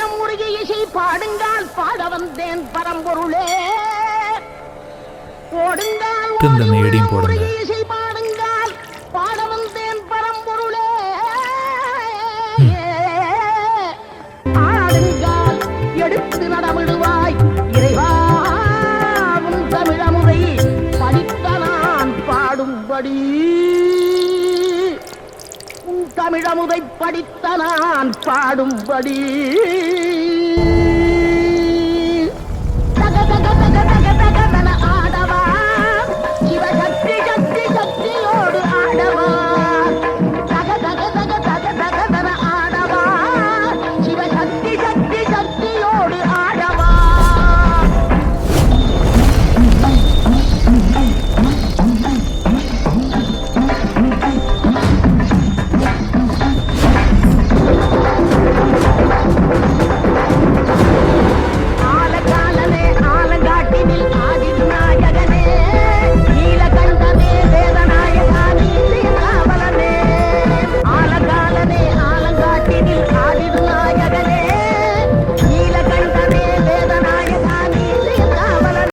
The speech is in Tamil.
தமிழம் முருகி இசை பாடுங்கால் பாட வந்தேன் பரம்பொருளே போடுங்கால் இசை பாடுங்கால் பாட வந்தேன் பரம்பொருளே ஆடுங்கால் எடுத்து நடமிடுவாய் இறைவாவும் தமிழமுறை படித்த நான் பாடும்படி தமிழமுதை படித்த நான் பாடும்படி தக தக தக தக தக